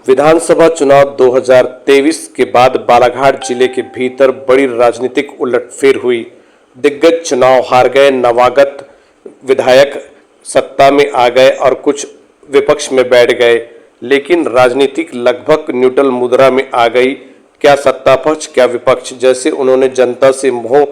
विधानसभा चुनाव 2023 के बाद बालाघाट जिले के भीतर बड़ी राजनीतिक उलटफेर हुई। दिग्गज चुनाव हार गए, नवागत विधायक सत्ता में आ गए और कुछ विपक्ष में बैठ गए, लेकिन राजनीतिक लगभग न्यूट्रल मुद्रा में आ गई। क्या सत्ता पक्ष, क्या विपक्ष, जैसे उन्होंने जनता से मोह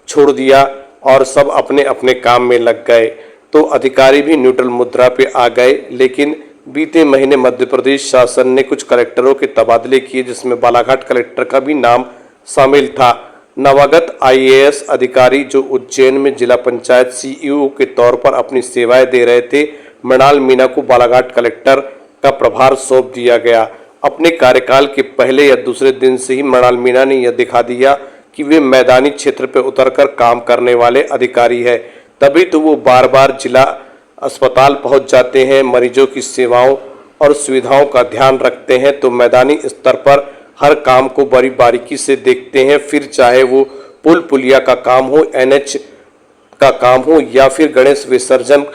छोड़ दिया और सब अपने अपने काम में लग गए। तो अधिकारी भी न्यूट्रल मुद्रा पे आ गए, लेकिन बीते महीने मध्य प्रदेश शासन ने कुछ कलेक्टरों के तबादले किए, जिसमें बालाघाट कलेक्टर का भी नाम शामिल था। नवागत आईएएस अधिकारी जो उज्जैन में जिला पंचायत सीईओ के तौर पर अपनी सेवाएं दे रहे थे, मृणाल मीणा को बालाघाट कलेक्टर का प्रभार सौंप दिया गया। अपने कार्यकाल के पहले या दूसरे दिन से ही मृणाल मीणा ने यह दिखा दिया कि वे मैदानी क्षेत्र पर उतरकर काम करने वाले अधिकारी है। तभी तो वो बार बार जिला अस्पताल पहुंच जाते हैं, मरीजों की सेवाओं और सुविधाओं का ध्यान रखते हैं, तो मैदानी स्तर पर हर काम को बड़ी बारीकी से देखते हैं। फिर चाहे वो पुल पुलिया का काम हो, एनएच का काम हो या फिर गणेश विसर्जन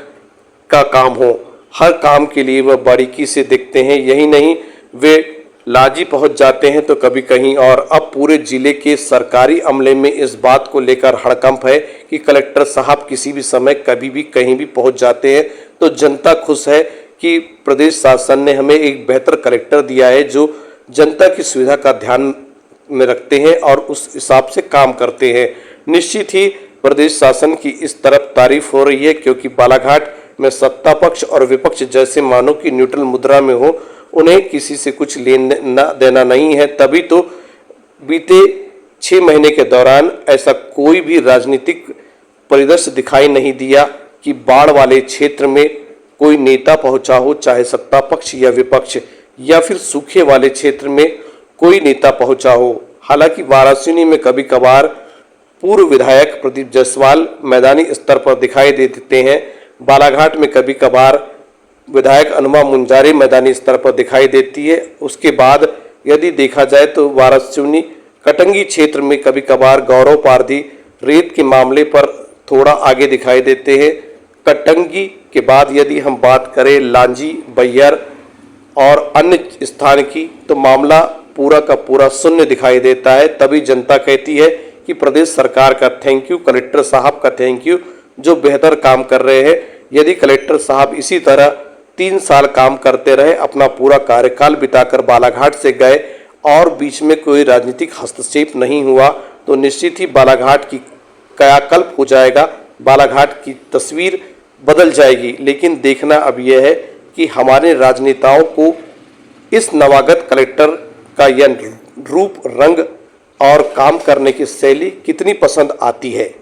का काम हो, हर काम के लिए वह बारीकी से देखते हैं। यही नहीं, वे लाजी पहुंच जाते हैं तो कभी कहीं और। अब पूरे जिले के सरकारी अमले में इस बात को लेकर हड़कंप है कि कलेक्टर साहब किसी भी समय कभी भी कहीं भी पहुंच जाते हैं, तो जनता खुश है कि प्रदेश शासन ने हमें एक बेहतर कलेक्टर दिया है जो जनता की सुविधा का ध्यान में रखते हैं और उस हिसाब से काम करते हैं। निश्चित ही प्रदेश शासन की इस तरफ तारीफ हो रही है, क्योंकि बालाघाट में सत्ता पक्ष और विपक्ष जैसे मानो कि न्यूट्रल मुद्रा में हो, उन्हें किसी से कुछ लेना देना नहीं है। तभी तो बीते 6 महीने के दौरान ऐसा कोई भी राजनीतिक परिदृश्य दिखाई नहीं दिया कि बाढ़ वाले क्षेत्र में कोई नेता पहुंचा हो, चाहे सत्ता पक्ष या विपक्ष, या फिर सूखे वाले क्षेत्र में कोई नेता पहुंचा हो। हालांकि वाराणसी में कभी कभार पूर्व विधायक प्रदीप जायसवाल मैदानी स्तर पर दिखाई देते हैं। बालाघाट में कभी कभार विधायक अनुमा मुंजारी मैदानी स्तर पर दिखाई देती है। उसके बाद यदि देखा जाए तो वाराणसी कटंगी क्षेत्र में कभी कभार गौरव पारधी रेत के मामले पर थोड़ा आगे दिखाई देते हैं। कटंगी के बाद यदि हम बात करें लांजी, बैयर और अन्य स्थान की, तो मामला पूरा का पूरा शून्य दिखाई देता है। तभी जनता कहती है कि प्रदेश सरकार का थैंक यू, कलेक्टर साहब का थैंक यू, जो बेहतर काम कर रहे हैं। यदि कलेक्टर साहब इसी तरह 3 साल काम करते रहे, अपना पूरा कार्यकाल बिताकर बालाघाट से गए और बीच में कोई राजनीतिक हस्तक्षेप नहीं हुआ, तो निश्चित ही बालाघाट की कायाकल्प हो जाएगा, बालाघाट की तस्वीर बदल जाएगी। लेकिन देखना अब यह है कि हमारे राजनेताओं को इस नवागत कलेक्टर का यह रूप, रंग और काम करने की शैली कितनी पसंद आती है।